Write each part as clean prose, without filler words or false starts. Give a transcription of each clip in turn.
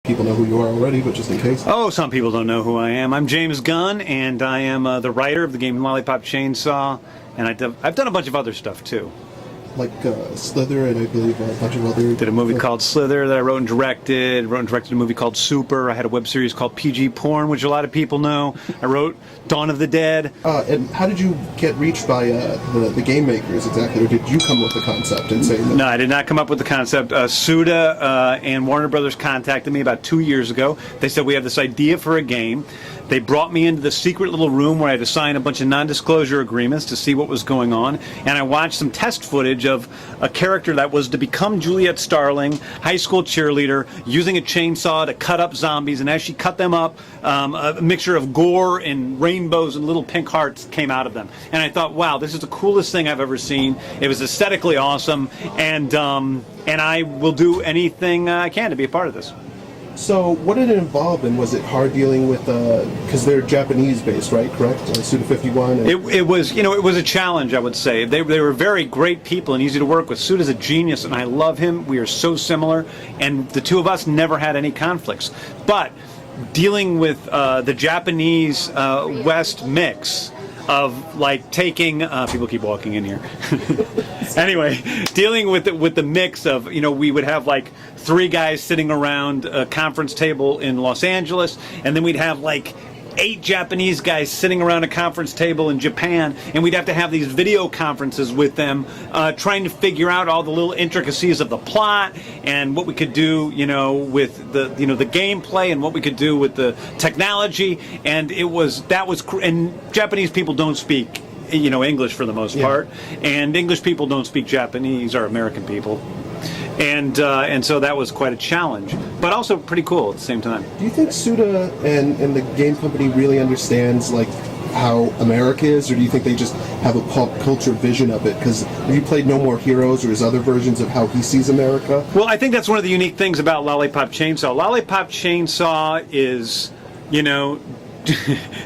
people know who you are already, but just in case. Oh, some people don't know who I am. I'm James Gunn, and I am the writer of the game Lollipop Chainsaw, and I've done a bunch of other stuff too. Like Slither, and I believe a bunch of other... Did a movie called Slither that I wrote and directed. Wrote and directed a movie called Super. I had a web series called PG Porn, which a lot of people know. I wrote Dawn of the Dead. And how did you get reached by the game makers exactly, or did you come up with the concept and say that? No, I did not come up with the concept. Suda and Warner Brothers contacted me about 2 years ago. They said, we have this idea for a game. They brought me into the secret little room where I had to sign a bunch of non-disclosure agreements to see what was going on, and I watched some test footage of a character that was to become Juliet Starling, high school cheerleader, using a chainsaw to cut up zombies, and as she cut them up, a mixture of gore and rainbows and little pink hearts came out of them. And I thought, wow, this is the coolest thing I've ever seen. It was aesthetically awesome, and I will do anything I can to be a part of this. So what did it involve, and was it hard dealing with, because they're Japanese-based, right, correct? Suda 51? It was, it was a challenge, I would say. They were very great people and easy to work with. Suda's a genius, and I love him. We are so similar, and the two of us never had any conflicts. But dealing with the Japanese West mix of, like, taking, people keep walking in here. Anyway, dealing with the mix of, we would have like 3 guys sitting around a conference table in Los Angeles, and then we'd have like 8 Japanese guys sitting around a conference table in Japan, and we'd have to have these video conferences with them, trying to figure out all the little intricacies of the plot and what we could do, with the gameplay, and what we could do with the technology. And and Japanese people don't speak English for the most part, and English people don't speak Japanese, or American people, and so that was quite a challenge, but also pretty cool at the same time. Do you think Suda and the game company really understands like how America is, or do you think they just have a pop culture vision of it? Because have you played No More Heroes or his other versions of how he sees America? Well, I think that's one of the unique things about Lollipop Chainsaw. Lollipop Chainsaw is,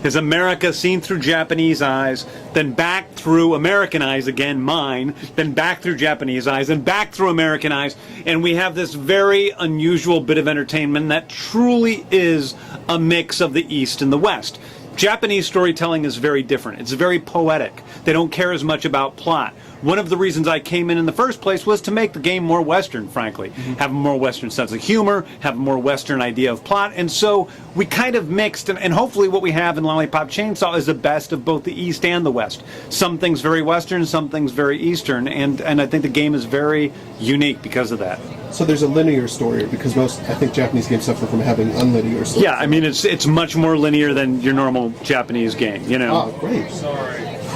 is America seen through Japanese eyes, then back through American eyes again, mine, then back through Japanese eyes, and back through American eyes, and we have this very unusual bit of entertainment that truly is a mix of the East and the West. Japanese storytelling is very different. It's very poetic. They don't care as much about plot. One of the reasons I came in the first place was to make the game more Western, frankly. Have a more Western sense of humor, have a more Western idea of plot, and so we kind of mixed, and hopefully what we have in Lollipop Chainsaw is the best of both the East and the West. Some things very Western, some things very Eastern, and I think the game is very unique because of that. So there's a linear story, because I think Japanese games suffer from having unlinear stories. Yeah, I mean, it's much more linear than your normal Japanese game, Oh, great.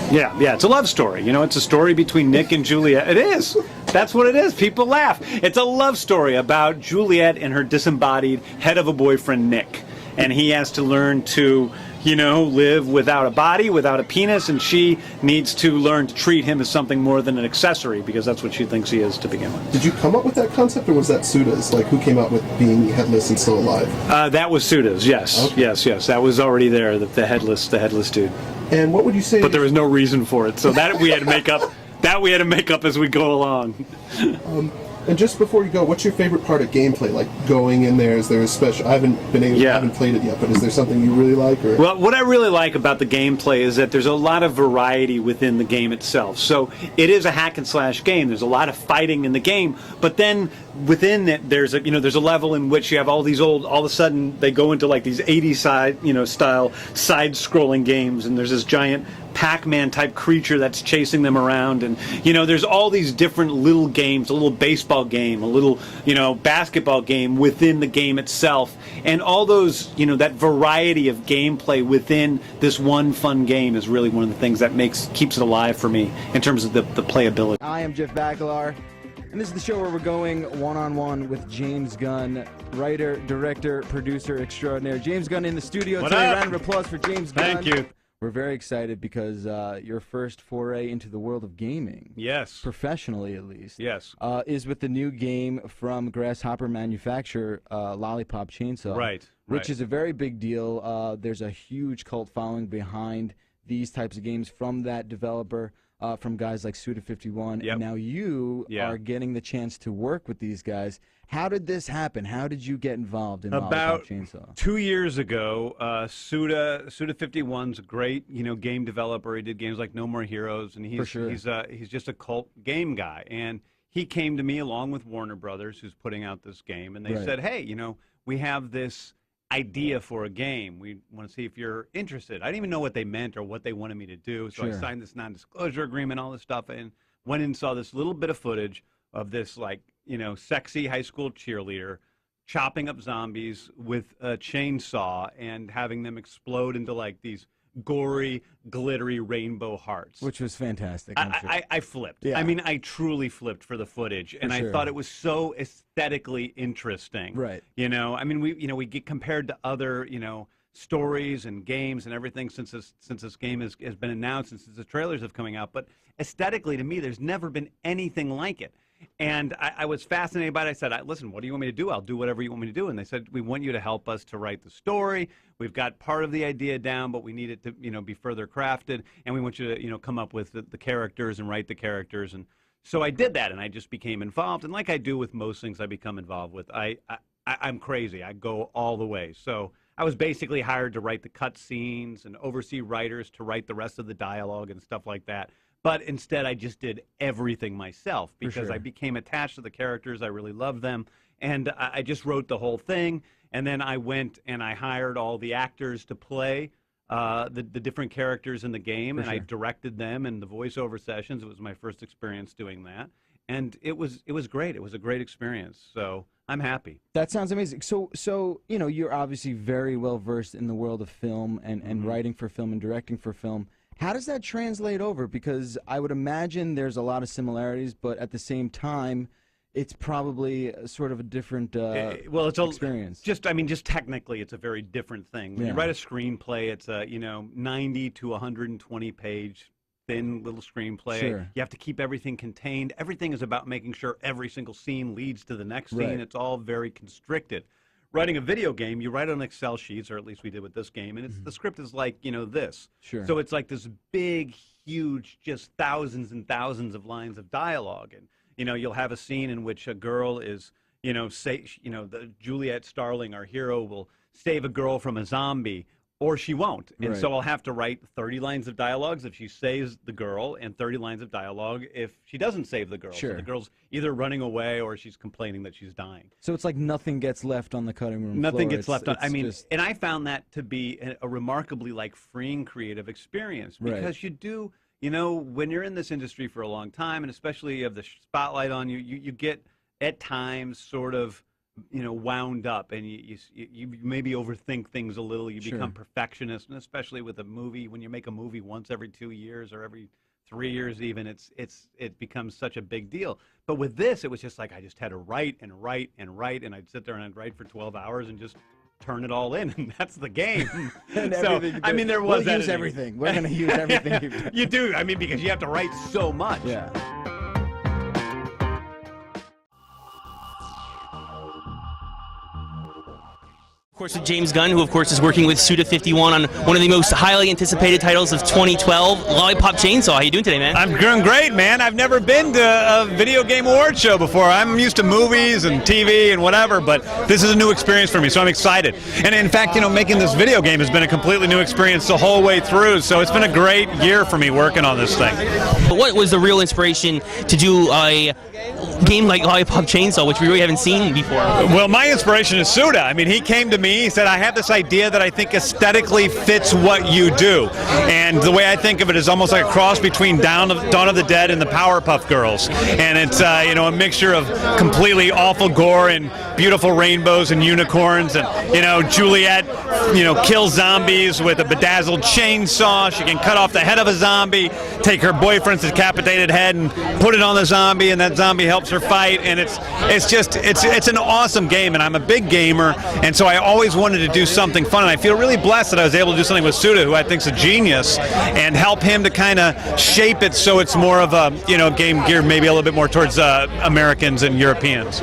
Yeah, it's a love story. It's a story between Nick and Juliet. It is. That's what it is. People laugh. It's a love story about Juliet and her disembodied head of a boyfriend, Nick. And he has to learn to, live without a body, without a penis, and she needs to learn to treat him as something more than an accessory, because that's what she thinks he is to begin with. Did you come up with that concept, or was that Suda's? Like, who came up with being headless and still alive? That was Suda's, yes. Okay. Yes. That was already there, the headless dude. And what would you say? But there was no reason for it, so that we had to make up. That we had to make up as we go along. And just before you go, what's your favorite part of gameplay? Like going in there, is there a special? I haven't played it yet, but is there something you really like? Or? Well, what I really like about the gameplay is that there's a lot of variety within the game itself. So it is a hack and slash game. There's a lot of fighting in the game, but then within it, there's a level in which you have all these all of a sudden they go into like these 80s style side-scrolling games, and there's this giant Pac-Man type creature that's chasing them around, and there's all these different little games, a little baseball game, a little basketball game within the game itself, and all those that variety of gameplay within this one fun game is really one of the things that keeps it alive for me in terms of the playability. I am Jeff Bacalar, and this is the show where we're going one-on-one with James Gunn, writer, director, producer extraordinaire. James Gunn in the studio today. Round of applause for James Gunn. Thank you. We're very excited because your first foray into the world of gaming, yes, professionally at least, yes, is with the new game from Grasshopper manufacturer, Lollipop Chainsaw, right, which is a very big deal. There's a huge cult following behind these types of games from that developer. from guys like Suda51, Yep. and now you Yeah. are getting the chance to work with these guys. How did this happen? How did you get involved in About Lollipop Chainsaw? 2 years ago, Suda51's a great, game developer. He did games like No More Heroes, and For sure. he's just a cult game guy. And he came to me along with Warner Brothers, who's putting out this game, and they Right. said, "Hey, we have this idea for a game. We want to see if you're interested." I didn't even know what they meant or what they wanted me to do, so I Sure. signed this non-disclosure agreement, all this stuff, and went and saw this little bit of footage of this, sexy high school cheerleader chopping up zombies with a chainsaw and having them explode into these gory, glittery rainbow hearts. Which was fantastic, I'm sure. I flipped. Yeah. I mean, I truly flipped for the footage, and sure. I thought it was so aesthetically interesting. Right. I mean, we get compared to other, stories and games and everything since this game has been announced and since the trailers have coming out. But aesthetically, to me, there's never been anything like it. And I was fascinated by it. I said, "Listen, what do you want me to do? I'll do whatever you want me to do." And they said, "We want you to help us to write the story. We've got part of the idea down, but we need it to, be further crafted. And we want you to, come up with the characters and write the characters." And so I did that, and I just became involved. And like I do with most things I become involved with, I'm crazy. I go all the way. So I was basically hired to write the cut scenes and oversee writers to write the rest of the dialogue and stuff like that. But instead, I just did everything myself because sure. I became attached to the characters. I really loved them. And I just wrote the whole thing. And then I went and I hired all the actors to play the different characters in the game. And I directed them in the voiceover sessions. It was my first experience doing that. And it was great. It was a great experience. So I'm happy. That sounds amazing. So you're obviously very well versed in the world of film and writing for film and directing for film. How does that translate over? Because I would imagine there's a lot of similarities, but at the same time, it's probably sort of a different it's experience. Just technically, it's a very different thing. When you write a screenplay, it's a 90 to 120 page thin little screenplay. Sure. You have to keep everything contained. Everything is about making sure every single scene leads to the next scene. Right. It's all very constricted. Writing a video game, you write on Excel sheets, or at least we did with this game, and it's the script is like, this. Sure. So it's like this big, huge, just thousands and thousands of lines of dialogue. And, you'll have a scene in which a girl is, the Juliet Starling, our hero, will save a girl from a zombie, or she won't. And so I'll have to write 30 lines of dialogues if she saves the girl and 30 lines of dialogue if she doesn't save the girl. Sure. So the girl's either running away or she's complaining that she's dying. So it's like nothing gets left on the cutting room Nothing floor. gets left on. And I found that to be a remarkably freeing creative experience because you do, when you're in this industry for a long time, and especially you have the spotlight on you, you get at times sort of wound up, and you maybe overthink things a little. You become perfectionist, and especially with a movie, when you make a movie once every 2 years or every 3 years even, it becomes such a big deal. But with this, it was just like I just had to write and write and write, and I'd sit there and I'd write for 12 hours and just turn it all in, and that's the game. So, there was we'll use everything. We're going to use everything you've done. You do, because you have to write so much. Yeah. Of course, with James Gunn, who of course is working with Suda51 on one of the most highly anticipated titles of 2012, Lollipop Chainsaw. How you doing today, man? I'm doing great, man. I've never been to a video game award show before. I'm used to movies and TV and whatever, but this is a new experience for me, so I'm excited. And in fact, making this video game has been a completely new experience the whole way through, so it's been a great year for me working on this thing. But what was the real inspiration to do a game like Lollipop Chainsaw, which we really haven't seen before? Well, my inspiration is Suda. He came to me, he said, I have this idea that I think aesthetically fits what you do. And the way I think of it is almost like a cross between Dawn of the Dead and the Powerpuff Girls. And it's, a mixture of completely awful gore and beautiful rainbows and unicorns. And, Juliet, kills zombies with a bedazzled chainsaw. She can cut off the head of a zombie, take her boyfriend's decapitated head and put it on the zombie, and that zombie helps her fight. And it's an awesome game, and I'm a big gamer, and so I always always wanted to do something fun, and I feel really blessed that I was able to do something with Suda, who I think is a genius, and help him to kind of shape it so it's more of a game geared maybe a little bit more towards Americans and Europeans.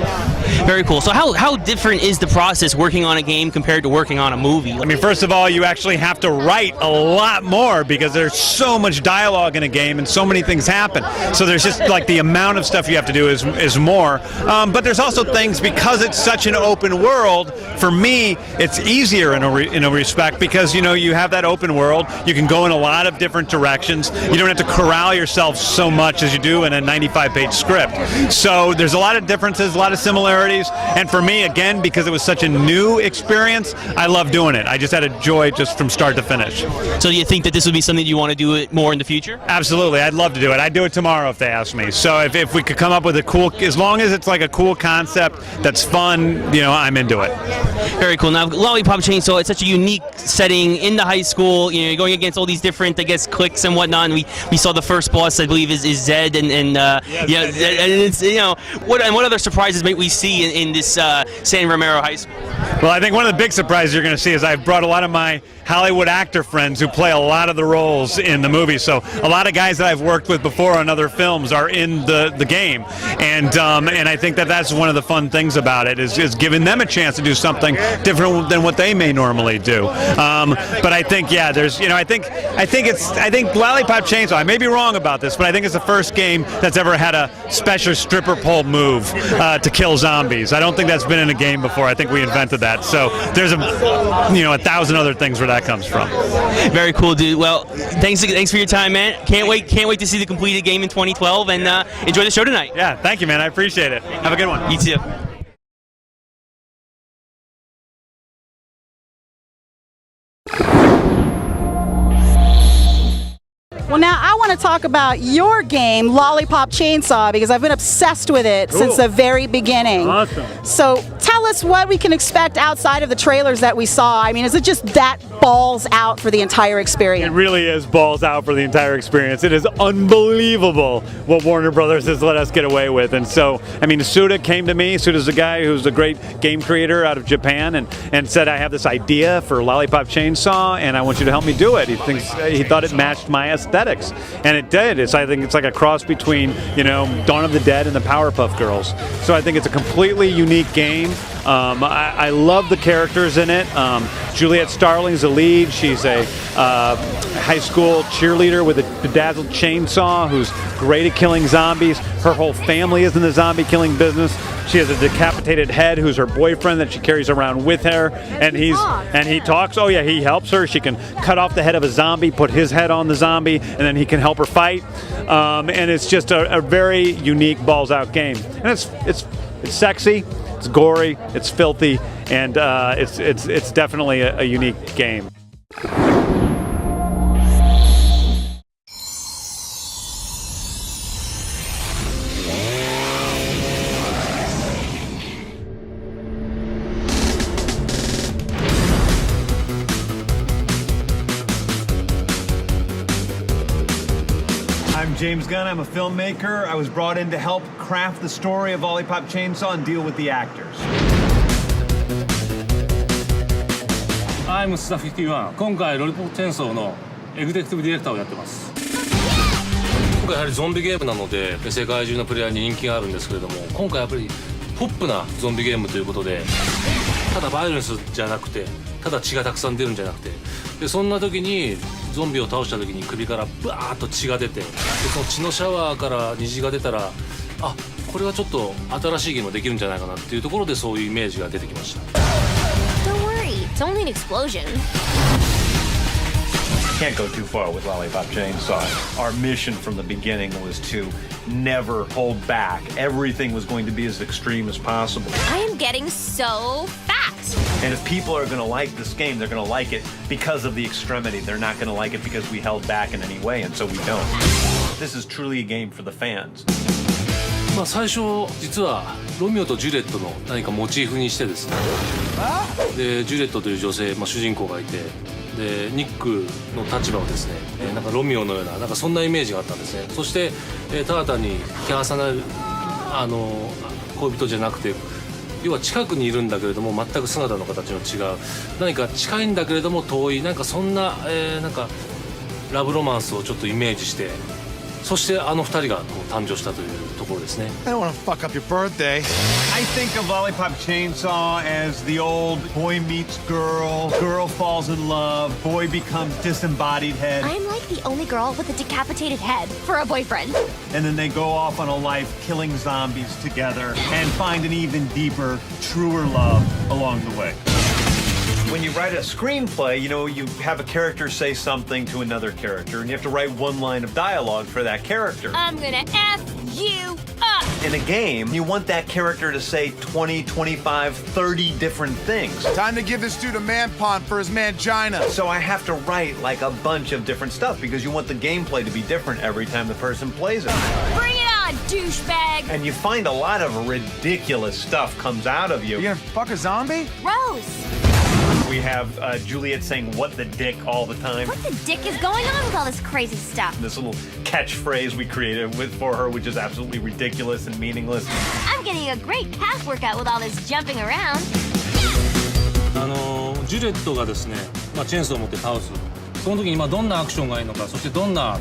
Very cool. So how different is the process working on a game compared to working on a movie? I mean, first of all, you actually have to write a lot more because there's so much dialogue in a game and so many things happen. So there's just like the amount of stuff you have to do is more. But there's also things, because it's such an open world, for me, it's easier in a respect because, you have that open world. You can go in a lot of different directions. You don't have to corral yourself so much as you do in a 95-page script. So there's a lot of differences, a lot of similarities. And for me, again, because it was such a new experience, I love doing it. I just had a joy just from start to finish. So do you think that this would be something you want to do it more in the future? Absolutely. I'd love to do it. I'd do it tomorrow if they asked me. So if we could come up with a cool, as long as it's like a cool concept that's fun, I'm into it. Very cool. Now, Lollipop Chainsaw, it's such a unique setting in the high school. You're going against all these different, cliques and whatnot. And we saw the first boss, I believe, is Zed, and it's what other surprises might we see in this San Romero High School? Well, I think one of the big surprises you're going to see is I've brought a lot of my Hollywood actor friends who play a lot of the roles in the movie. So a lot of guys that I've worked with before on other films are in the game, and I think that's one of the fun things about it is giving them a chance to do something different than what they may normally do. But I think there's I think Lollipop Chainsaw, I may be wrong about this, but I think it's the first game that's ever had a special stripper pole move to kill zombies. I don't think that's been in a game before. I think we invented that. So there's a 1,000 other things where that comes from. Very cool, dude. Well, thanks for your time, man. Can't wait to see the completed game in 2012, and enjoy the show tonight. Yeah, thank you, man. I appreciate it. Have a good one. You too. Well, now I want to talk about your game, Lollipop Chainsaw, because I've been obsessed with it since the very beginning. Awesome. So tell us what we can expect outside of the trailers that we saw. I mean, is it just that balls out for the entire experience? It really is balls out for the entire experience. It is unbelievable what Warner Brothers has let us get away with. And so, I mean, Suda came to me. Suda's a guy who's a great game creator out of Japan, and said, I have this idea for Lollipop Chainsaw, and I want you to help me do it. He thought it matched my aesthetics, and it did. I think it's like a cross between Dawn of the Dead and the Powerpuff Girls. So I think it's a completely unique game. I love the characters in it. Juliet Starling's the lead. She's a high school cheerleader with a bedazzled chainsaw who's great at killing zombies. Her whole family is in the zombie killing business. She has a decapitated head who's her boyfriend that she carries around with her, and he talks. Oh yeah, he helps her. She can cut off the head of a zombie, put his head on the zombie, and then he can help her fight. And it's just a very unique balls out game. And it's sexy, it's gory, it's filthy, and it's definitely a unique game. I'm James Gunn. I'm a filmmaker. I was brought in to help craft the story of Lollipop Chainsaw and deal with the actors. I'm Suda 51。今回ロリポップチェーンソーのエグゼクティブディレクターをやってます。今回やはりゾンビゲームなので世界中のプレイヤーに人気があるんですけれども、今回やっぱりポップなゾンビゲームということで、ただバイオレンスじゃなくて、ただ血がたくさん出るんじゃなくて、でそんな時にゾンビを倒した時に首からバーッと血が出て、でその血のシャワーから虹が出たら、あ、これはちょっと新しいゲームができるんじゃないかなっていうところでそういうイメージが出てきました。Don't worry, it's only an explosion. Can't go too far with Lollipop Chainsaw. Our mission from the beginning was to never hold back. Everything was going to be as extreme as possible. I am getting so fat. And if people are going to like this game, they're going to like it because of the extremity. They're not going to like it because we held back in any way, and so we don't. This is truly a game for the fans. まあ最初実はロミオとジュレットの何かモチーフにしてですね、でジュレットという女性、主人公がいて、でニックの立場はですね、なんかロミオのようななんかそんなイメージがあったんですね。そして、ただ単にキャーサナ恋人じゃなくて要は近くにいるんだけれども全く姿の形の違う何か近いんだけれども遠いなんかそんな、なんかラブロマンスをちょっとイメージしてそしてあの2人がこう誕生したというところですね。 I don't want to fuck up your birthday. I think of Lollipop Chainsaw as the old boy meets girl, girl falls in love, boy becomes disembodied head, I'm like the only girl with a decapitated head for a boyfriend. and then they go off on a life killing zombies together and find an even deeper, truer love along the way. When you write a screenplay, you know, you have a character say something to another character, and you have to write one line of dialogue for that character. I'm gonna F you up. In a game, you want that character to say 20, 25, 30 different things. Time to give this dude a man pond for his mangina. So I have to write like a bunch of different stuff because you want the gameplay to be different every time the person plays it. Bring it on, douchebag. And you find a lot of ridiculous stuff comes out of you. You gonna fuck a zombie? Gross. We have Juliet saying "what the dick" all the time. What the dick is going on with all this crazy stuff? This little catchphrase we created for her, which is absolutely ridiculous and meaningless. I'm getting a great calf workout with all this jumping around. ジュレットがですね、チェーンソーを持って倒すその時にどんなアクションがいいのかそしてどんな、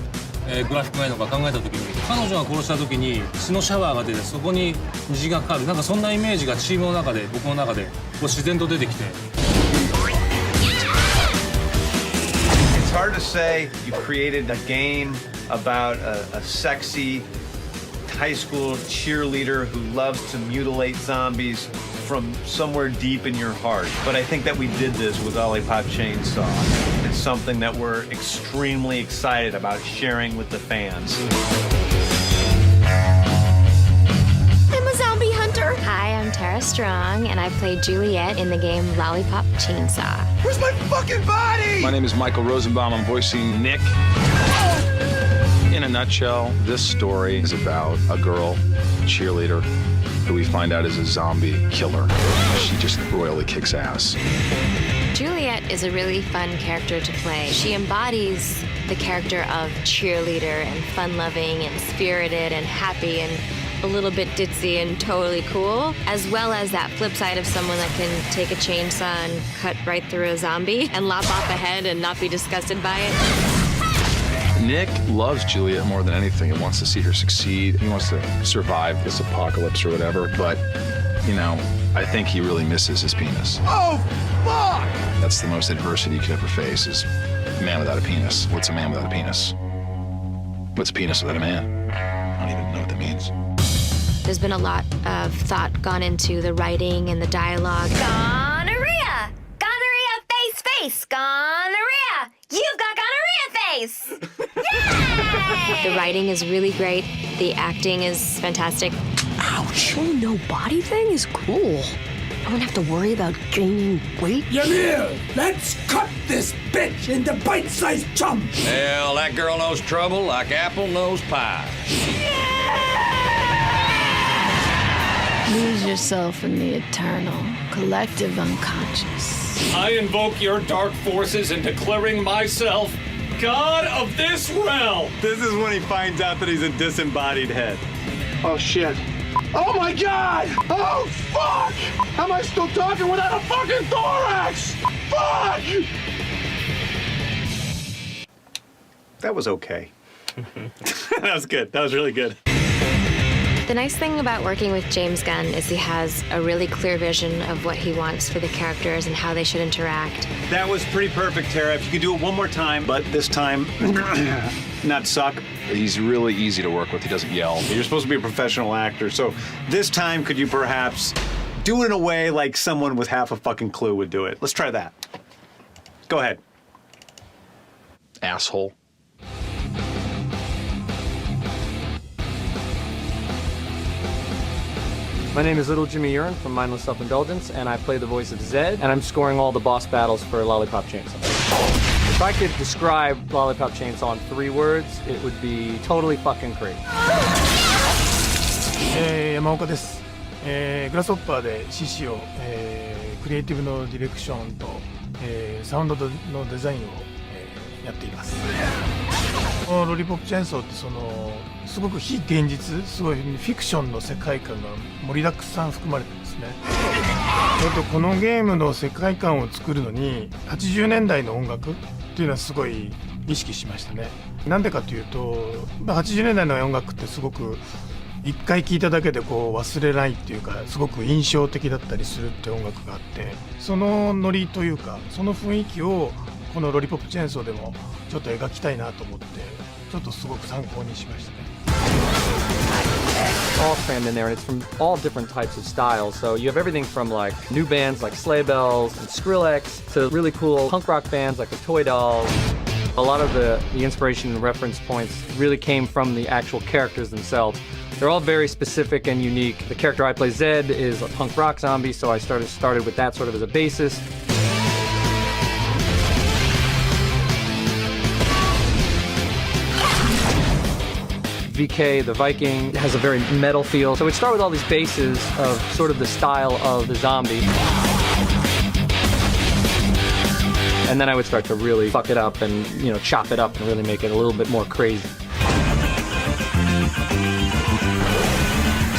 グラフィックがいいのか考えた時に彼女が殺した時に血のシャワーが出てそこに虹がかかるなんかそんなイメージがチームの中で僕の中でこう自然と出てきて It's hard to say you created a game about a sexy high school cheerleader who loves to mutilate zombies from somewhere deep in your heart. But I think that we did this with Lollipop Chainsaw. It's something that we're extremely excited about sharing with the fans. I'm a zombie hunter. Hi, I'm Tara Strong, and I played Juliet in the game Lollipop Chainsaw. Where's my fucking body? My name is Michael Rosenbaum. I'm voicing Nick. In a nutshell, this story is about a girl, a cheerleader, who we find out is a zombie killer. She just royally kicks ass. Juliet is a really fun character to play. She embodies the character of cheerleader and fun-loving and spirited and happy and a little bit ditzy and totally cool, as well as that flip side of someone that can take a chainsaw and cut right through a zombie and lop off a head and not be disgusted by it. Nick loves Juliet more than anything. He wants to see her succeed. He wants to survive this apocalypse or whatever, but, you know, I think he really misses his penis. Oh, fuck! That's the most adversity you could ever face is a man without a penis. What's a man without a penis? What's a penis without a man? I don't even know what that means. There's been a lot of thought gone into the writing and the dialogue. Gonorrhea! Gonorrhea face! Gonorrhea! You've got gonorrhea face! Yay! The writing is really great. The acting is fantastic. Ouch! Oh, no body thing is cool. I don't have to worry about gaining weight. Ymir, let's cut this bitch into bite-sized chunks. Hell, that girl knows trouble like apple knows pie. Lose yourself in the eternal, collective unconscious. I invoke your dark forces in declaring myself God of this realm. This is when he finds out that he's a disembodied head. Oh, shit. Oh, my God! Oh, fuck! How am I still talking without a fucking thorax? Fuck! That was okay. That was good. That was really good. The nice thing about working with James Gunn is he has a really clear vision of what he wants for the characters and how they should interact. That was pretty perfect, Tara. If you could do it one more time, but this time, not suck. He's really easy to work with. He doesn't yell. You're supposed to be a professional actor, so this time could you perhaps do it in a way like someone with half a fucking clue would do it? Let's try that. Go ahead. Asshole. My name is Little Jimmy Urine from Mindless Self-Indulgence, and I play the voice of Zed, and I'm scoring all the boss battles for Lollipop Chainsaw. If I could describe Lollipop Chainsaw in 3 words, it would be totally fucking great. 山岡です。グラスホッパーで CC を、クリエイティブのディレクションと、サウンドのデザインを、やっています。このロリポップチェーンソーってすごく非現実、すごいフィクションの世界観が盛りだくさん含まれてるんですね。このゲームの世界観を作るのに80年代の音楽っていうのはすごい意識しましたね。なんでかというと80年代の音楽ってすごく一回聴いただけで忘れないっていうか、すごく印象的だったりするって音楽があって、そのノリというかその雰囲気をこのロリポップチェーンソーでもちょっと描きたいなと思って、ちょっとすごく参考にしましたね。All crammed in there, and it's from all different types of styles. So you have everything from like new bands like Sleigh Bells and Skrillex to really cool punk rock bands like the Toy Dolls. A lot of the inspiration and reference points really came from the actual characters themselves. They're all very specific and unique. The character I play, Zed, is a punk rock zombie, so I started with that sort of as a basis. VK, the Viking, has a very metal feel. So we'd start with all these bases of sort of the style of the zombie. And then I would start to really fuck it up and, chop it up and really make it a little bit more crazy.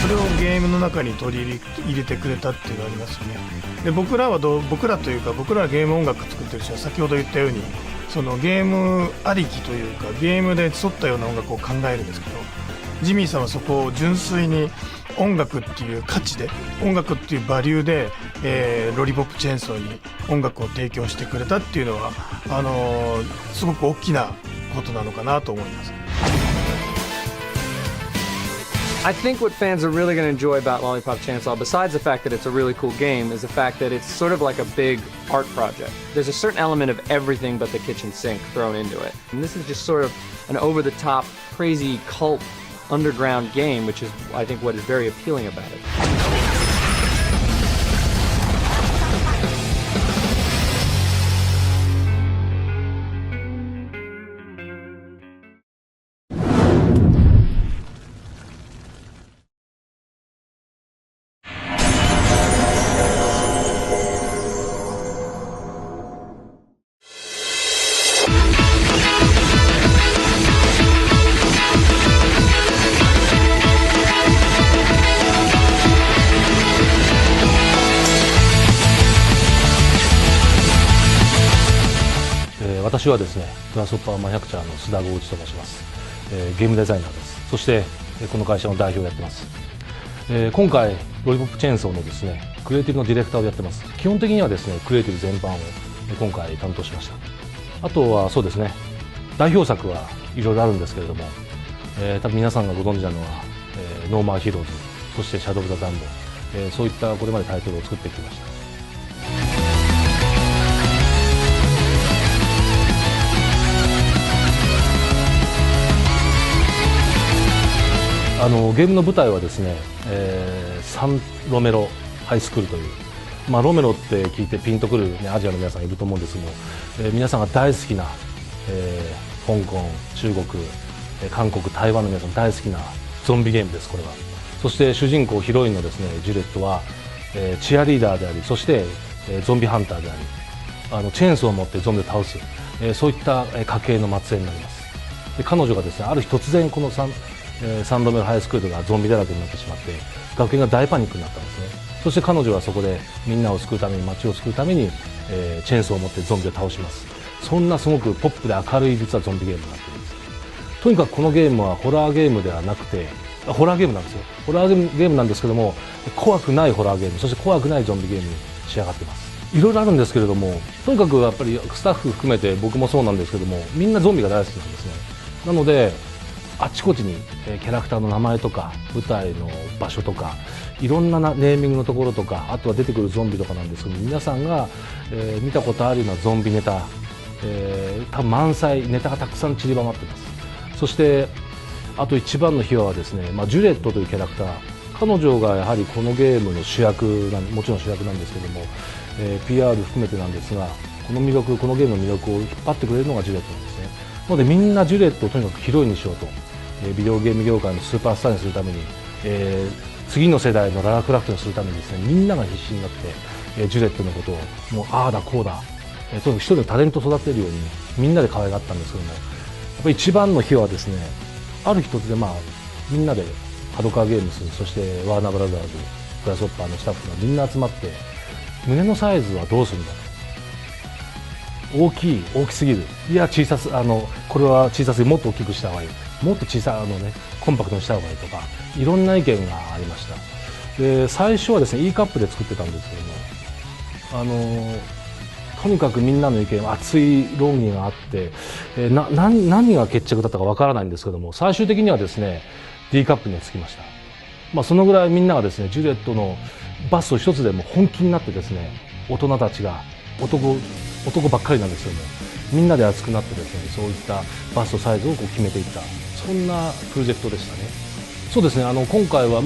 それをゲームの中に取り入れてくれたっていうのがありますよね。で僕らというか僕らはゲーム音楽作ってる人は先ほど言ったようにそのゲームありきというかゲームで沿ったような音楽を考えるんですけど、ジミーさんはそこを純粋に音楽っていう価値で音楽っていうバリューで、ロリポップチェーンソーに音楽を提供してくれたっていうのはすごく大きなことなのかなと思います。I think what fans are really going to enjoy about Lollipop Chainsaw, besides the fact that it's a really cool game, is the fact that it's sort of like a big art project. There's a certain element of everything but the kitchen sink thrown into it. And this is just sort of an over-the-top, crazy cult underground game, which is, I think, what is very appealing about it. 私はですね、グラスホッパーマニュファクチャーの須田剛一と申します。ゲームデザイナーです。そしてこの会社の代表をやってます。今回ロリポップチェーンソーのですね、クリエイティブのディレクターをやってます。基本的にはですね、クリエイティブ全般を今回担当しました。あとはそうですね、代表作はいろいろあるんですけれども、多分皆さんがご存知なのは、ノーマーヒーローズ、そしてシャドウ・オブ・ザ・ダンボ、そういったこれまでタイトルを作ってきました。ゲームの舞台はですね、サンロメロハイスクールという、ロメロって聞いてピンとくる、アジアの皆さんいると思うんですけども、皆さんが大好きな、香港、中国、韓国、台湾の皆さん大好きなゾンビゲームです。これはそして主人公ヒロインのですねジュレットは、チアリーダーであり、そして、ゾンビハンターであり、チェーンソーを持ってゾンビを倒す、そういった、家系の末裔になります。で彼女がですね、ある日突然このサンロメロハイスクールがゾンビだらけになってしまって、学園が大パニックになったんですね。そして彼女はそこでみんなを救うために、街を救うために、チェーンソーを持ってゾンビを倒します。そんなすごくポップで明るい実はゾンビゲームになっているんです。とにかくこのゲームはホラーゲームではなくて、ホラーゲームなんですよ。ホラーゲームなんですけども、怖くないホラーゲーム、そして怖くないゾンビゲームに仕上がっています。いろいろあるんですけれども、とにかくやっぱりスタッフ含めて僕もそうなんですけども、みんなゾンビが大好きなんですね。なのであちこちにキャラクターの名前とか舞台の場所とかいろんなネーミングのところとか、あとは出てくるゾンビとかなんですけど、皆さんが、見たことあるようなゾンビネタ、多分満載ネタがたくさん散りばまっています。そしてあと一番の秘話はですね、ジュレットというキャラクター、彼女がやはりこのゲームの主役もちろん主役なんですけども、PR 含めてなんですが、このゲームの魅力を引っ張ってくれるのがジュレットなんですね。なのでみんなジュレットをとにかくヒロインにしようと、ビデオゲーム業界のスーパースターにするために、次の世代のララクラフトにするためにですね、みんなが必死になって、ジュレットのことをもうああだこうだ、とにかく一人のタレントを育てるようにみんなで可愛がったんですけども、やっぱり一番の日はですね、ある日突然みんなでハドカーゲームス、そしてワーナーブラザーズ、グラスホッパーのスタッフがみんな集まって、胸のサイズはどうするんだと、大きすぎる、いや小さすこれは小さすぎる、もっと大きくした方がいい、もっと小さコンパクトにした方がいいとか、いろんな意見がありました。で最初はですね E カップで作ってたんですけども、とにかくみんなの意見、熱い論議があって、何が決着だったかわからないんですけども、最終的にはですね D カップにつきました。そのぐらいみんながですねジュリエットのバスト一つでも本気になってですね、大人たちが男ばっかりなんですけども、みんなで熱くなってですね、そういったバストサイズを決めていった、そんなプロジェクトでしたね。そうですね、今回は、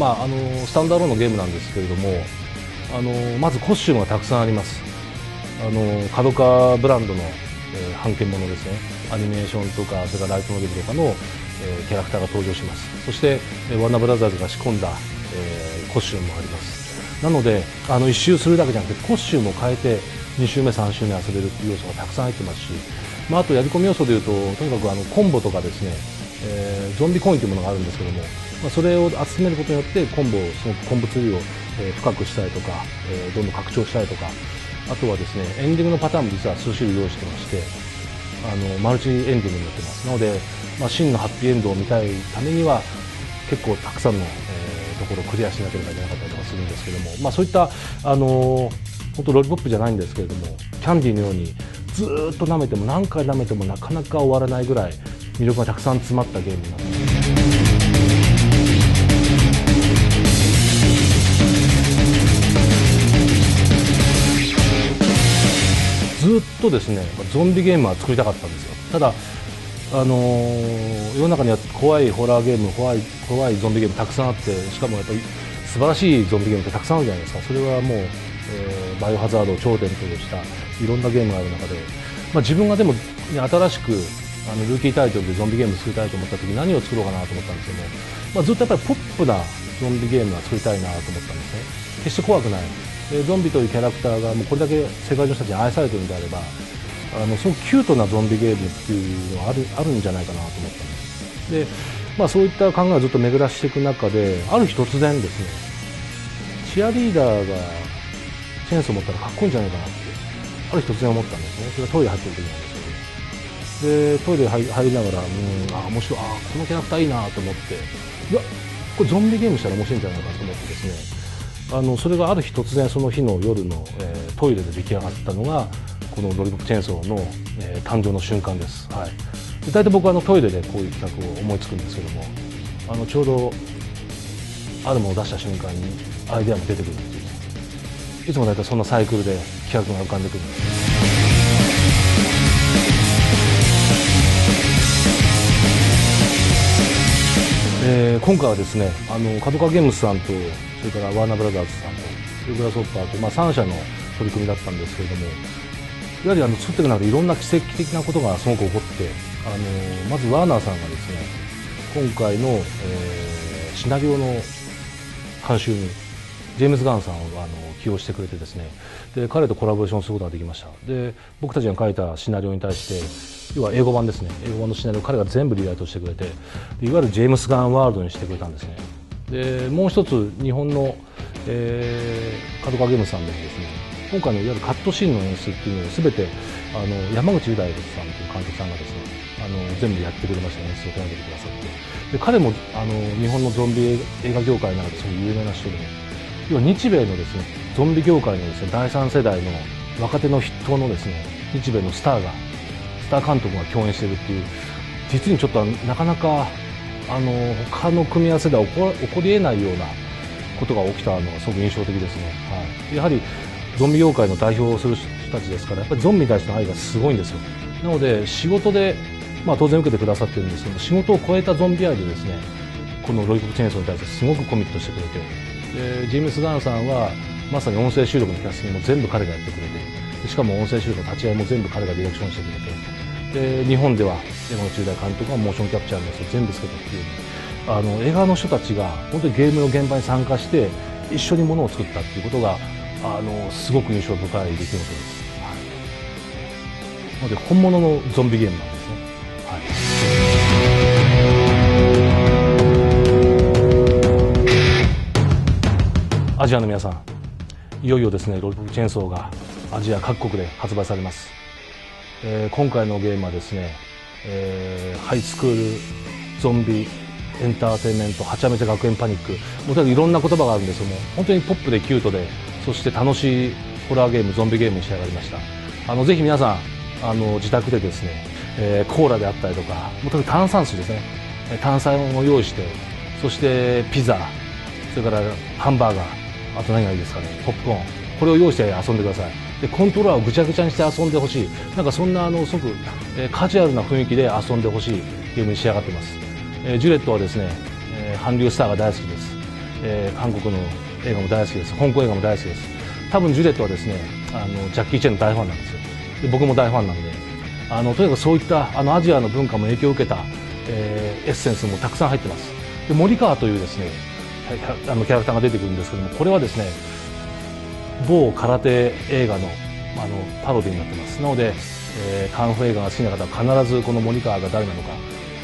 スタンダーローンのゲームなんですけれども、まずコスチュームがたくさんあります。角川ブランドの、版権ものですね、アニメーションとか、それからライトノベルとかの、キャラクターが登場します。そして、ワーナーブラザーズが仕込んだ、コスチュームもあります。なので1周するだけじゃなくて、コスチュームを変えて2周目3周目遊べるっていう要素がたくさん入ってますし、あとやり込み要素でいうと、とにかくコンボとかですね、ゾンビコインというものがあるんですけども、それを集めることによってそのコンボツリーを深くしたりとか、どんどん拡張したりとか、あとはですねエンディングのパターンも実は数種類用意してまして、マルチエンディングになってます。なので、真のハッピーエンドを見たいためには結構たくさんの、ところをクリアしなければいけなかったりとかするんですけども、そういった本当ロリポップじゃないんですけれども、キャンディーのようにずーっと舐めても何回舐めてもなかなか終わらないぐらい魅力がたくさん詰まったゲームになっています。ずっとですねゾンビゲームは作りたかったんですよ。ただ世の中には怖いホラーゲーム、怖いゾンビゲームたくさんあって、しかもやっぱり素晴らしいゾンビゲームってたくさんあるじゃないですか。それはもう、バイオハザードを頂点としたいろんなゲームがある中で、自分がでも、新しくルーキータイトルでゾンビゲーム作りたいと思った時に何を作ろうかなと思ったんですけども、ずっとやっぱりポップなゾンビゲームが作りたいなと思ったんですね。決して怖くない、ゾンビというキャラクターがもうこれだけ世界中の人たちに愛されているのであれば、すごくキュートなゾンビゲームっていうのがあるんじゃないかなと思ったんです。で、そういった考えをずっと巡らしていく中で、ある日突然ですね、チアリーダーがチェーンソー持ったらかっこいいんじゃないかなってある日突然思ったんですね。それはトイレ入ってる時なんですけど、でトイレ入りながら面白い、このキャラクターいいなと思って、いやこれゾンビゲームしたら面白いんじゃないかと思ってですね、それがある日突然その日の夜の、トイレで出来上がったのがこのロリポップチェーンソーの、誕生の瞬間です。はい、で大体僕はトイレでこういう企画を思いつくんですけども、ちょうどあるものを出した瞬間にアイデアも出てくるっていう、いつも大体そんなサイクルで企画が浮かんでくるんです。今回はですね角川ゲームズさんと、それからワーナーブラザーズさんとグラスホッパーと、3社の取り組みだったんですけれども、やはり作っていく中でいろんな奇跡的なことがすごく起こって、まずワーナーさんがですね今回の、シナリオの監修にジェームズ・ガンさんを起用してくれてですね、で彼とコラボレーションすることができました。で僕たちが書いたシナリオに対して、要は英語版ですね、英語版のシナリオを彼が全部リライトしてくれて、いわゆるジェームス・ガンワールドにしてくれたんですね。でもう一つ日本の、角川ゲームズさんでもですね、今回のいわゆるカットシーンの演出っていうのを全て山口雄大さんという監督さんがですね全部やってくれました。演出を手がけてくださって、で彼も日本のゾンビ映画業界の中ですごい有名な人で、要は日米のですねゾンビ業界のですね第3世代の若手の筆頭のですね日米のスター監督が共演しているっていう、実にちょっとなかなか他の組み合わせでは起こりえないようなことが起きたのがすごく印象的ですね。はい、やはりゾンビ業界の代表をする人たちですから、やっぱりゾンビに対しての愛がすごいんですよ。なので仕事で、当然受けてくださってるんですけど、仕事を超えたゾンビ愛でですねこのロリポップチェーンソーに対してすごくコミットしてくれて、でジェームス・ガンさんはまさに音声収録のキャスティングも全部彼がやってくれて、しかも音声収録の立ち会いも全部彼がディレクションしてくれて、で日本では山口雄大監督がモーションキャプチャーのやつを全部つけたっていう、映画の人たちが本当にゲームの現場に参加して一緒にものを作ったっていうことがすごく印象深い出来事です。はい、なので本物のゾンビゲームなんですね。はいアジアの皆さん、いよいよですねロリポップチェーンソーがアジア各国で発売されます。今回のゲームはですね、ハイスクールゾンビエンターテインメントはちゃめちゃ学園パニック、もうとにかくいろんな言葉があるんですけども、本当にポップでキュートで、そして楽しいホラーゲーム、ゾンビゲームに仕上がりました。ぜひ皆さん自宅でですね、コーラであったりとか、もうとにかく炭酸水ですね、炭酸を用意して、そしてピザ、それからハンバーガー、あと何がいいですかね、ポップコーン、これを用意して遊んでください。でコントローラーをぐちゃぐちゃにして遊んでほしい、なんかそんなすごくカジュアルな雰囲気で遊んでほしいゲームに仕上がっています。ジュレットはですね、韓流スターが大好きです。韓国の映画も大好きです。香港映画も大好きです。多分ジュレットはですね、ジャッキー・チェンの大ファンなんですよ。で僕も大ファンなんで、とにかくそういったアジアの文化も影響を受けた、エッセンスもたくさん入ってます。で森川というですねキャラクターが出てくるんですけども、これはですね某空手映画のパロディになってます。なので、カンフー映画が好きな方は必ずこの森川が誰なのか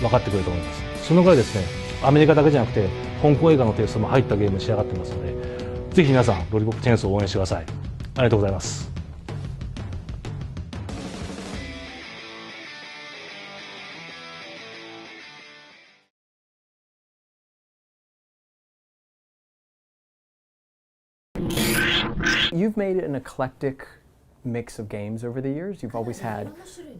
分かってくれると思います。そのぐらいですね、アメリカだけじゃなくて香港映画のテイストも入ったゲームに仕上がってますので、ぜひ皆さんロリポップチェーンソーを応援してください。ありがとうございます。You've made an eclectic mix of games over the years. You've always had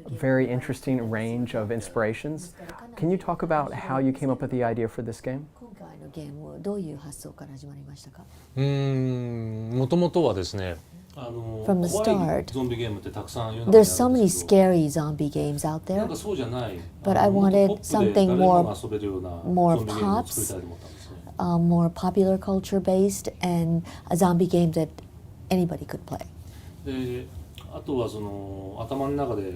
a very interesting range of inspirations. Can you talk about how you came up with the idea for this game? 今回のゲームはどういう発想から始まりましたか？もともとはですね、From the 怖い start, ゾンビゲームってたくさん世の中 there's に so あるん many ですけど、 scary zombie games out なん there, かそうじゃない、 but I もっと wanted ポップで something 誰でも more, 遊べるような more ゾンビゲームを作り pops, たいと思ったんですね。more popular culture based, and a zombie game that anybody could play. で、あとはその頭の中で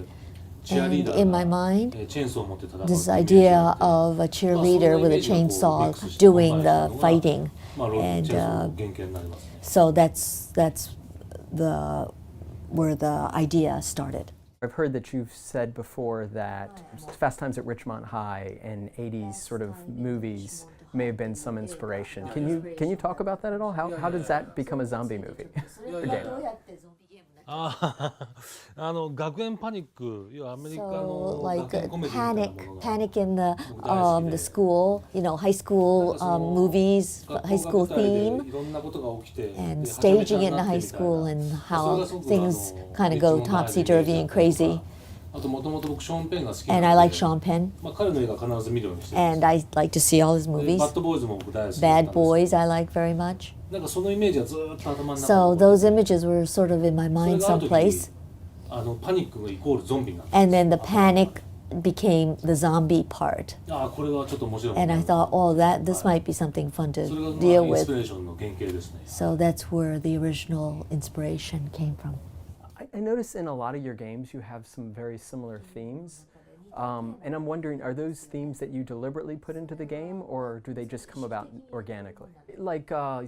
チアリー And ダー in my が mind, チェーンソーを持って戦う this っていうイメージが idea あって、 of a cheerleader with a chainsaw doing the fighting, まあロリポップ and チェーンソーの原型になりますね。 so that's the where the idea started. I've heard that you've said before that Fast Times at Ridgemont High and 80s sort of movies may have been some inspiration. Can you talk about that at all? How does that become a zombie movie or game? 学園パニック、要はアメリカ So の like 学園コメディみたいなものが panic in the school, high school movies, high school theme, いろんなことが起きて、 and ではちゃめちゃ staging に it in な the って high みたいな。 school and それ how がすごく things kind of go topsy-turvy and crazy. あともともと僕ショーン・ペンが好きな And の I で、 like Sean Penn, まあ彼の映画必ず見るようにしてるんです and I like to see all his で movies. バッドボーイズも僕大好きだったん Bad ですけど、 Boys I like very much. なんかそのイメージがずーっと頭の中に So 残って those images were sort of in my それ mind がある時 someplace, パニックがイコールゾンビになった。 and then the panic became the zombie part. ああこれはちょっと面白い。 And I thought, oh, this might be something fun それ to が deal インスピ with. レーションの原型ですね。 So that's where the original inspiration came from. I notice in a lot of your games you have some very similar themes. And I'm wondering, are those themes that you deliberately put into the game, or do they just come about organically? Like a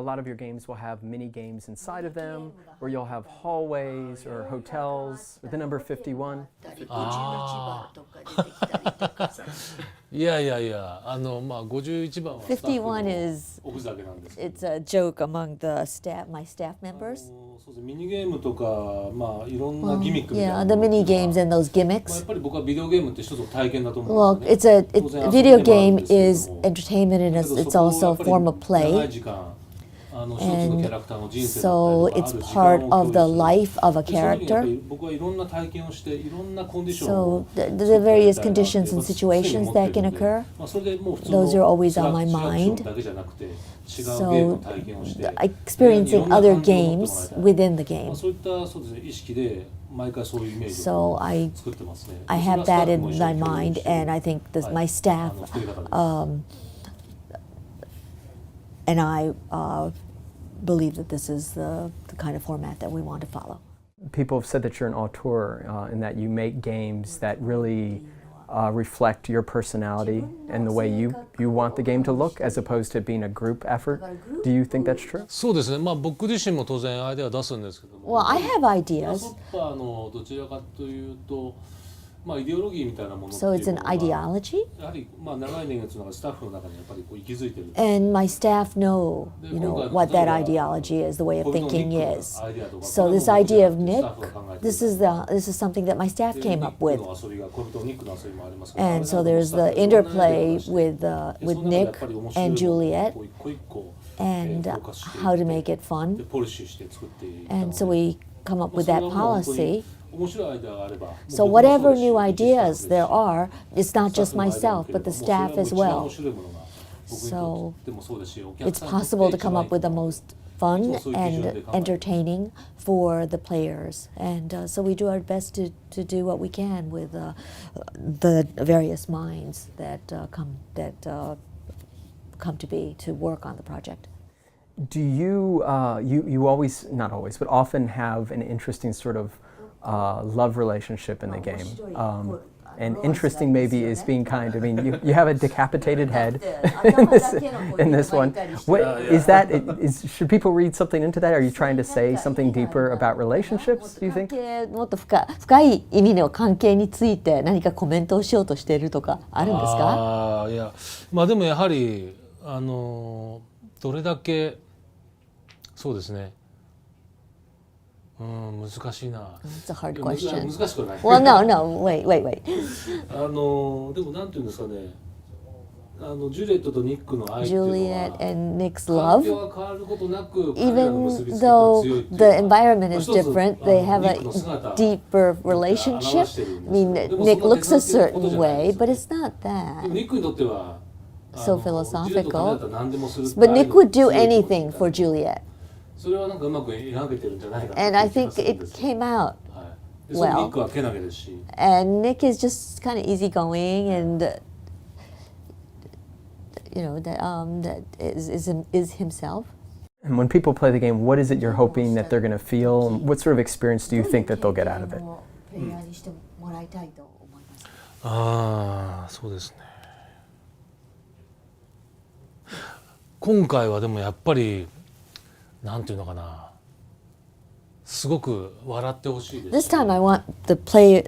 lot of your games will have mini games inside of them, or you'll have hallways or hotels, or the number 51. いやいやいや、まあ51番はスタッフのおふざけなんですけど。 It's a joke among my staff members. そうですね、ミニゲームとか、まあいろんなギミックみたい Yeah, な the もの mini っていうの games は and those まあ gimmicks. やっぱり僕はビデオゲームって一つの体験だと思 Well, うんですよね。 it's 当然 a 遊び video でもあるん game ですけど is も、 entertainment and だけど it's そこを also や a っぱり form of 長い play. 時間一つのキャラクターの人生だ So ったり it's とか、 part ある時間を of 共 the 有 life of a する。でその時にやっぱ character. り僕はいろんな体験をして、いろんなコンディション So を the 作って various やりたいなって conditions and 常に situations 思って that る can ので、 occur, まあそれでもう普通の those are always on my シチュエーション mind. だけじゃなくて、違うゲームの体験をして、 So experiencing other games within the まあ game. そういったそうですね、意識で毎回そういうイメージ So を I 作ってますね。 I それ have はスタッ that フ in も一緒 my に共有 mind, して and I think this, はい my staff 作り方です。 and I believe that this is the kind of format that we want to follow. People have said that you're an auteur and that you make games that really reflect your personality and the way you want the game to look, as opposed to being a group effort. Do you think that's true? そうですね。まあ僕自身も当然アイデア出すんですけども。 Well, I have ラ ideas. ソッパーのどちらかというと、まあイデオロギーみたいなものっていう So の it's an は ideology? やはりまあ長い年月の中でスタッフの中にやっぱりこう息づいてる。 And my staff know, you know, what that ideology is, the way of thinking is. So this idea of Nick, this is something that my staff came up with. And so there's the interplay with Nick and Juliet, and how to make it fun. And so we come up with that policy. So whatever new ideas there are, it's not just myself, but the staff as well. So it's possible to come up with the most fun and entertaining for the players. And so we do our best to do what we can with the various minds that come to be to work on the project. Do you, you always, not always, but often have an interesting sort of love relationship in the game? And interesting maybe is being kind. I mean, you have a decapitated head in this one. What, is that, should people read something into that? Are you trying to say something deeper about relationships, do you think? もっと深い意味の関係について何かコメントをしようとしているとかあるんですか？いや、まあでもやはりどれだけそうですね。難しいな。It's a hard question. 難しくない。Well, no, wait. でもなんていうんですかね。ジュリエットとニックの愛っていうのは Juliet and Nick's love, 環境が変わることなく even though the environment is different, they have a deeper relationship. I mean, Nick looks a certain way, but it's not that ニックにとっては so philosophical. But Nick would do anything for Juliet. それはなんかうまく描けてるんじゃないかな。 And I think it came out でそのニ well. ックはけなげですし。 And Nick is just kind of easygoing and, you know, that is himself. And when people play the game, what is it you're hoping that they're going to feel? And what sort of experience do you think that they'll get out of it? そうですね。今回はでもやっぱりなんていうのかな、すごく笑ってほしいです。 This time I want the player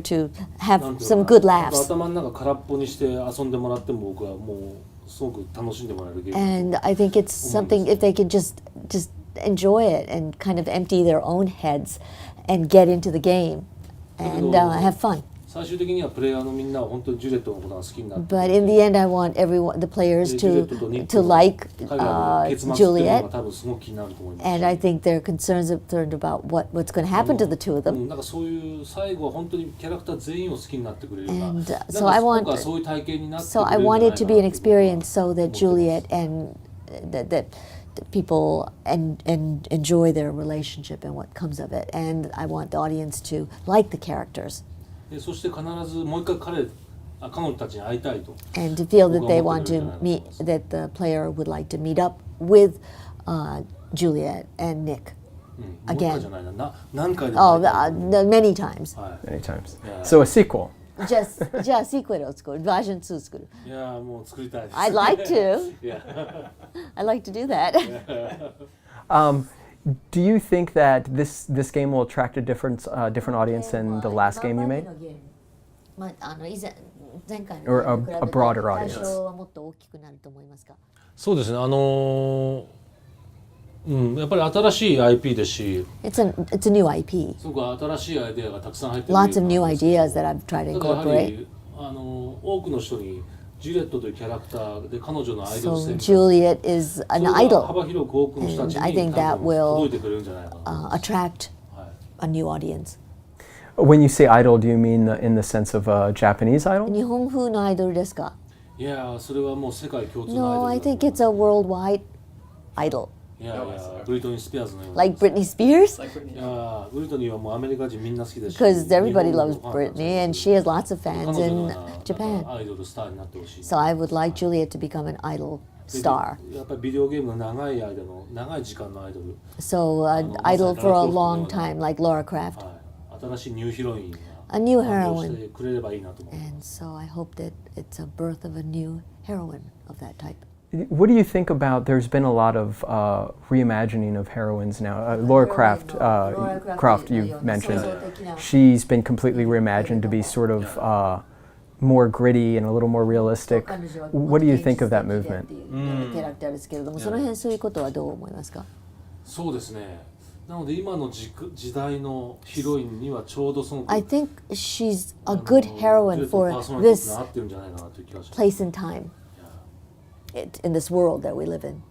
to have some good laughs. 頭の中空っぽにして遊んでもらっても僕はもうすごく楽しんでもらえるゲーム。 And I think it's something if they can just enjoy it and kind of empty their own heads and get into the game and have fun. 最終的にはプレイヤーのみんなは本当にジュレットのことが好きになって。 But in the end, I want the players to like Juliet, and I think they're concerned about what's going to happen to the two of them. なんかそういう最後は本当にキャラクター全員を好きになってくれるような。 And so I want it to be an experience so that Juliet and that people enjoy their relationship and what comes of it, and I want the audience to like the characters. そして必ずもう一回彼女たちに会いたいと。 And to feel that they want to meet, that the player would like to meet up with Juliet and Nick again. Oh, many times. Many times. So a sequel. じゃあシークエルを作る、バージョン2作る。いやもう作りたいです。 I'd like to. Yeah. I'd like to do that. Do you think that this game will attract a different audience than the last game you made? Or a broader audience? そうですね。やっぱり新しい IP ですし。It's a new IP. すごく新しいアイデアがたくさん入ってる。 Lots of new ideas that I've tried to incorporate. 多くの人にジュリエットというキャラクターで彼女のアイドル So Juliet is an idol, 幅広く多くの人たち and I に think that 届 will いてくれるんじゃないかな。 attract a new audience. When you say idol, do you mean in the sense of a Japanese idol? 日本風のアイドルですか？いやそれはもう世界共通の No, ア I イドル。 think it's a worldwide idol. いやブリトニー・スピアーズのような。 Like Britney Spears? いやブリトニーはもうアメリカ人みんな好きですし。 Because everybody loves Britney, and she has lots of fans in Japan. アイドルスターになってほしい。 So I would like Juliet to become an idol star. やっぱりビデオゲームの長い間の長い時間のアイドル。 So an idol for a long time, like Laura Croft. 新しいニューヒロインが A new 誕生し heroine. てくれればいいなと思う。 And so I hope that it's a birth of a new heroine of that type. What do you think about? There's been a lot of reimagining of heroines now. Laura Croft, you mentioned. She's been completely reimagined to be sort of more gritty and a little more realistic. What do you think of that movement? キャラクターですけれども、その辺そういうことはどう思いますか？そうですね。なので今の時代のヒロインにはちょうどその I think she's a good heroine for this place and time, in this world that we live in.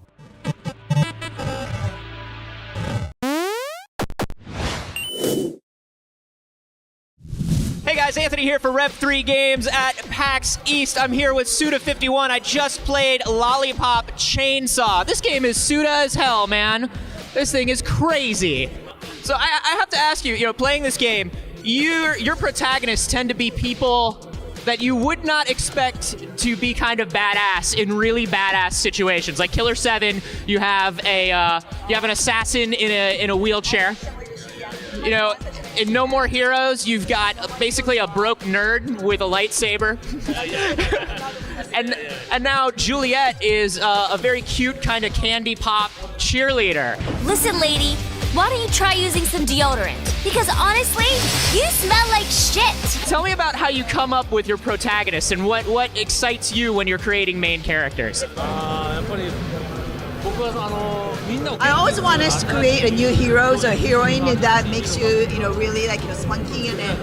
Hey guys, Anthony here for Rev 3 Games at PAX East. I'm here with Suda51. I just played Lollipop Chainsaw. This game is Suda as hell, man. This thing is crazy. So I have to ask you, playing this game, your protagonists tend to be people that you would not expect to be kind of badass in really badass situations. Like Killer 7, you have an assassin in a wheelchair. In No More Heroes, you've got basically a broke nerd with a lightsaber. and now Juliet is a very cute kind of candy pop cheerleader. Listen, lady, why don't you try using some deodorant? Because honestly, you smell like shit. Tell me about how you come up with your protagonists and what excites you when you're creating main characters. I always want us to create a new heroes or heroine that makes you, really spunky and then,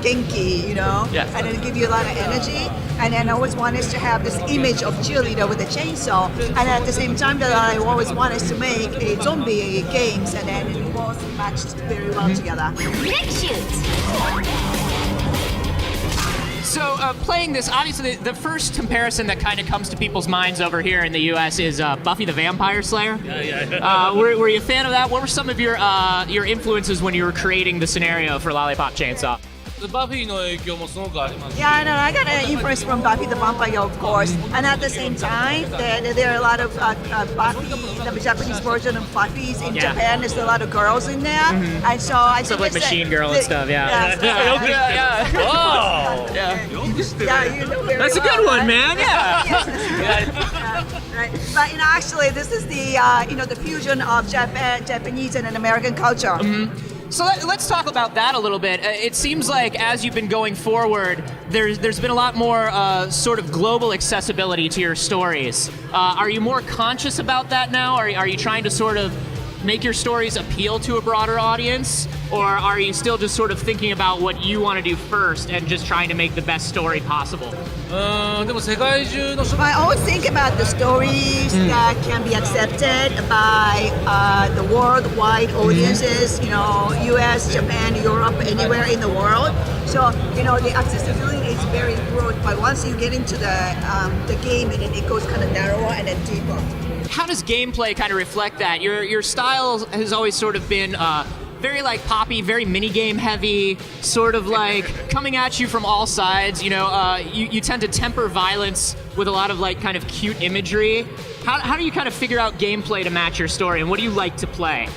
genki, Yes. and then give you a lot of energy. And then I always want us to have this image of cheerleader with a chainsaw. And at the same time that I always want us to make a zombie games and then it both matched very well together. Trick shoot! So playing this, obviously the first comparison that kind of comes to people's minds over here in the U.S. is Buffy the Vampire Slayer. Were you a fan of that? What were some of your influences when you were creating the scenario for Lollipop Chainsaw? Yeah, I know. I got an influence from Buffy the Vampire, of course. And at the same time, there are a lot of Buffy, the Japanese version of Buffy's in Japan. There's a lot of girls in there. And so I Stuff think like Machine Girl and stuff, yeah. Whoa! Yeah. You know very That's a well, good one, right? man. Yeah. Right. But actually, this is the the fusion of Japanese and an American culture. So let's talk about that a little bit. It seems like as you've been going forward, there's been a lot more sort of global accessibility to your stories. Are you more conscious about that now? Are you trying to sort of make your stories appeal to a broader audience? Or are you still just sort of thinking about what you want to do first and just trying to make the best story possible? I always think about the stories that can be accepted by the worldwide audiences, US, Japan, Europe, anywhere in the world. So, the accessibility is very broad, but once you get into the game, and then it goes kind of narrower and then deeper. How does gameplay kind of reflect that? Your style has always sort of been very poppy, very minigame heavy, sort of coming at you from all sides. You tend to temper violence with a lot of kind of cute imagery. How do you kind of figure out gameplay to match your story, and what do you like to play?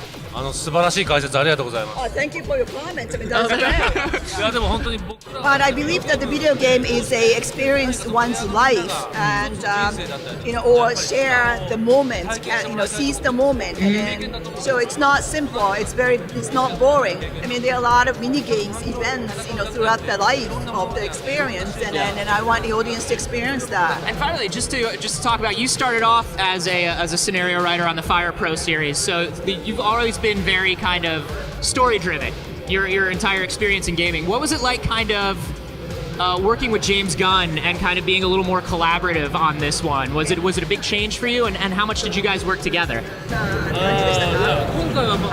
素晴らしい解説ありがとうございます。 Oh, thank you for your comments. I mean, that's great. いやでも本当に But I believe that the video game is a experience one's life, and or share the moment, seize the moment, and then, so it's not simple. It's not boring. I mean, there are a lot of mini games, events, throughout the life of the experience, and I want the audience to experience that. And finally, just to talk about, you started off as a scenario writer on the Fire Pro series, so you've always been very kind of story driven. Your entire experience in gaming. What was it like, kind of working with James Gunn and kind of being a little more collaborative on this one? Was it a big change for you, and how much did you guys work together?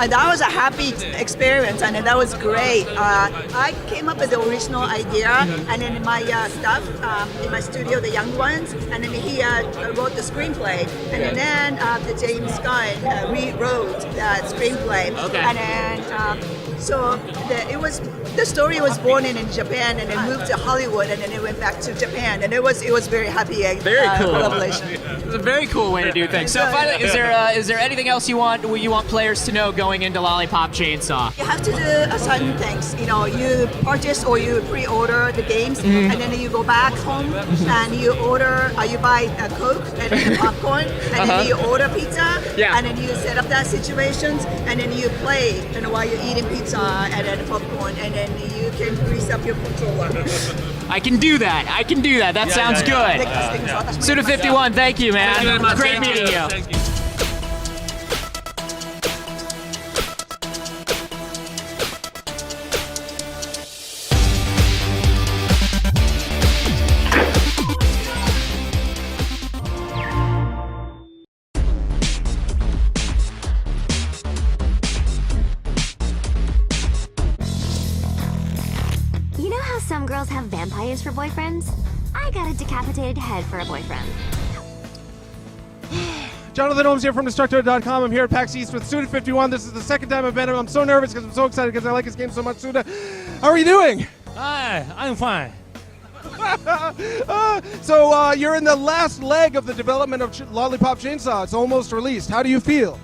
That was a happy experience, and that was great. I came up with the original idea, and then my staff in my studio, the young ones, and then he wrote the screenplay, and then the James Gunn rewrote that screenplay, Okay. and then So the story was born in Japan and then moved to Hollywood and then it went back to Japan and it was very happy Very cool. collaboration. It's a very cool way to do things. So, So, finally, is there anything else you want players to know going into Lollipop Chainsaw? You have to do certain things. You purchase or you pre-order the games, Mhm. and then you go back home and you order. You buy a Coke and then popcorn, and then you order pizza, Yeah. and then you set up that situations, and then you play. While you're eating pizza and then popcorn, and then you can grease up your controller. I can do that. That sounds good. Suda51, thank you, man. Thank you very much. Great Thank meeting you. you. Thank you. You know how some girls have vampires for boyfriends? I got a decapitated head for a boyfriend. Jonathan Holmes here from Destructo.com. I'm here at PAX East with Suda51. This is the second time I've met him. I'm so nervous because I'm so excited because I like his game so much. Suda, how are you doing? Hi, I'm fine. So you're in the last leg of the development of Lollipop Chainsaw. It's almost released. How do you feel?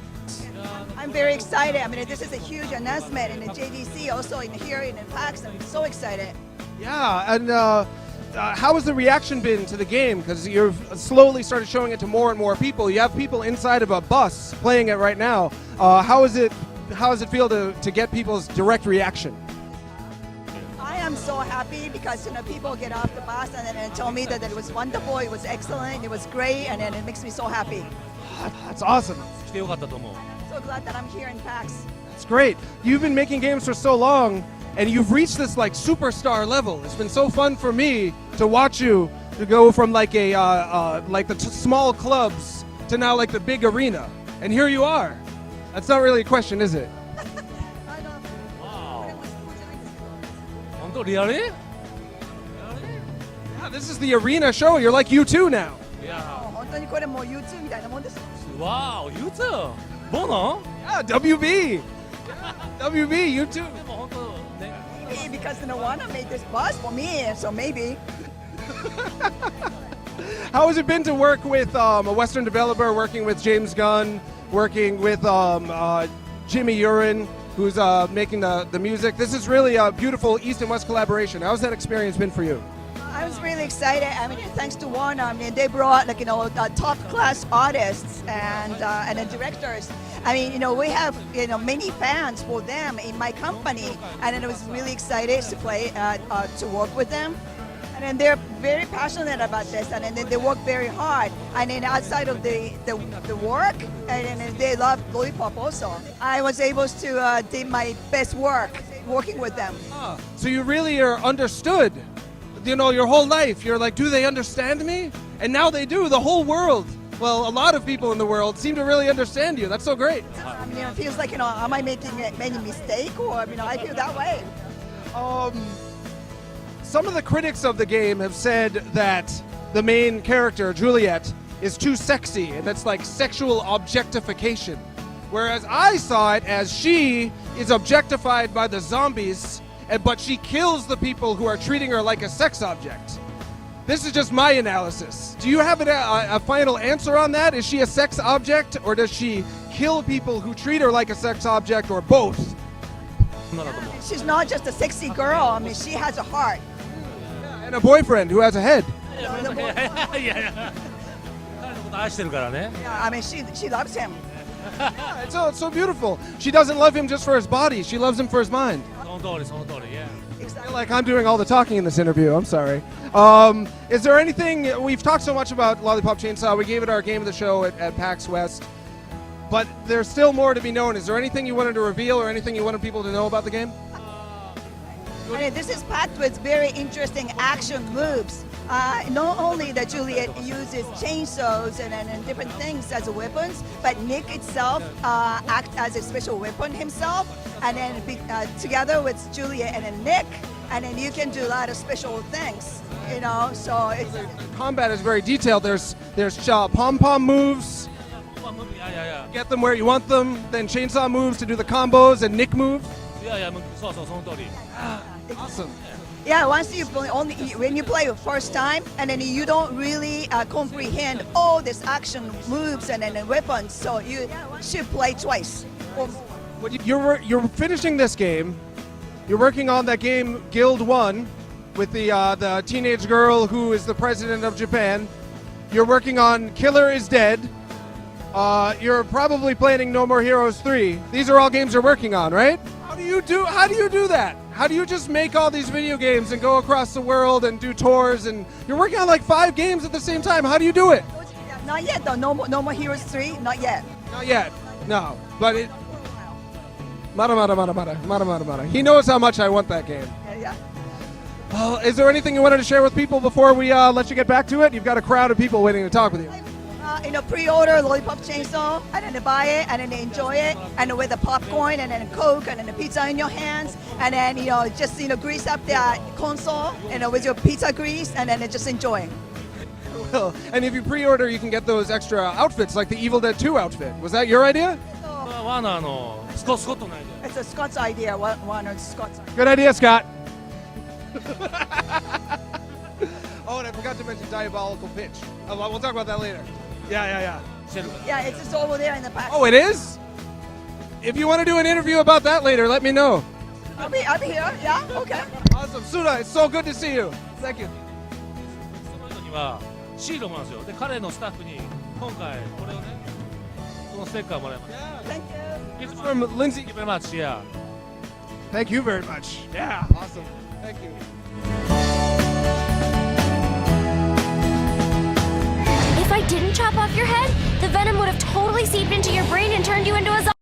I'm very excited. I mean, this is a huge announcement in the JDC, also here in PAX. I'm so excited. Yeah, and how has the reaction been to the game? Because you've slowly started showing it to more and more people. You have people inside of a bus playing it right now. How does it feel to get people's direct reaction? I am so happy because people get off the bus and then tell me that it was wonderful, it was excellent, it was great, and then it makes me so happy. That's awesome. So glad that I'm here in PAX. It's great. You've been making games for so long, and you've reached this like superstar level. It's been so fun for me to watch you to go from like the small clubs to now like the big arena, and here you are. That's not really a question, is it? Really? Yeah, this is the arena show. You're like U2 now. 本当にこれもう YouTube みたいなもんです。 Wow, U2? Bono? Yeah, WB. WB, U2. Maybe because Nawana made this bus for me, so maybe. How has it been to work with a Western developer, working with James Gunn, working with Jimmy Urine, who's making the music? This is really a beautiful East and West collaboration. How's that experience been for you? I was really excited. I mean, thanks to Warner, I mean, they brought top class artists and the directors. I mean, we have many fans for them in my company, and I was really excited to play to work with them. And then they're very passionate about this, and then they work very hard. And then outside of the work, and then they love Lollipop also. I was able to do my best work working with them. So you really are understood. Your whole life, you're like, do they understand me? And now they do. The whole world. Well, a lot of people in the world seem to really understand you. That's so great. I mean, it feels like, am I making any mistake? Or, I feel that way. Some of the critics of the game have said that the main character, Juliet, is too sexy, and that's like sexual objectification. Whereas I saw it as she is objectified by the zombies, but she kills the people who are treating her like a sex object. This is just my analysis. Do you have a final answer on that? Is she a sex object, or does she kill people who treat her like a sex object, or both? She's not just a sexy girl. I mean, she has a heart. And a boyfriend who has a head. Yeah, I mean, she loves him. It's so beautiful. She doesn't love him just for his body. She loves him for his mind. Yeah. I feel like I'm doing all the talking in this interview. I'm sorry. Is there anything, we've talked so much about Lollipop Chainsaw. We gave it our game of the show at PAX West. But there's still more to be known. Is there anything you wanted to reveal or anything you wanted people to know about the game? I mean, this is packed with very interesting action moves. Not only that Juliet uses chainsaws and different things as weapons, but Nick itself acts as a special weapon himself, and then together with Juliet and then Nick, and then you can do a lot of special things, so it's... Combat is very detailed. There's pom-pom moves. Yeah. Get them where you want them. Then chainsaw moves to do the combos, and Nick moves. いやいや、そうそう、その通り。Awesome. Yeah, once you play, only when you play the first time, and then you don't really comprehend all this action moves and then the weapons, so you should play twice. You're finishing this game. You're working on that game Guild 1 with the teenage girl who is the president of Japan. You're working on Killer is Dead. You're probably planning No More Heroes 3. These are all games you're working on, right? How do you do that? How do you just make all these video games and go across the world and do tours, and you're working on like 5 games at the same time? How do you do it? Not yet though. No More Heroes 3. Not yet. Not yet. No, but it. Mara. He knows how much I want that game. Yeah. Well, is there anything you wanted to share with people before we let you get back to it? You've got a crowd of people waiting to talk with you. Pre-order Lollipop Chainsaw, and then buy it, and then enjoy it, and with the popcorn, and then Coke, and then the pizza in your hands, and then just grease up the console, with your pizza grease, and then just enjoying. Well, and if you pre-order, you can get those extra outfits, like the Evil Dead 2 outfit. Was that your idea? It's a Scott's idea. One of Scott's. Good idea, Scott. Oh, and I forgot to mention Diabolical Pitch. We'll talk about that later. Yeah. Yeah, it's just over there in the back. Oh, it is? If you want to do an interview about that later, let me know. I'll be here. Yeah, okay. Awesome. Suda, it's so good to see you. Thank you. にはシールもなんですよ。で、彼のスタッフに今回これをね、このステッカーもらいました。Thank you. It's from Lindsay. Thank you very much. Yeah. Thank you very much. Yeah. Awesome. Thank you. If I didn't chop off your head, the venom would have totally seeped into your brain and turned you into a zombie.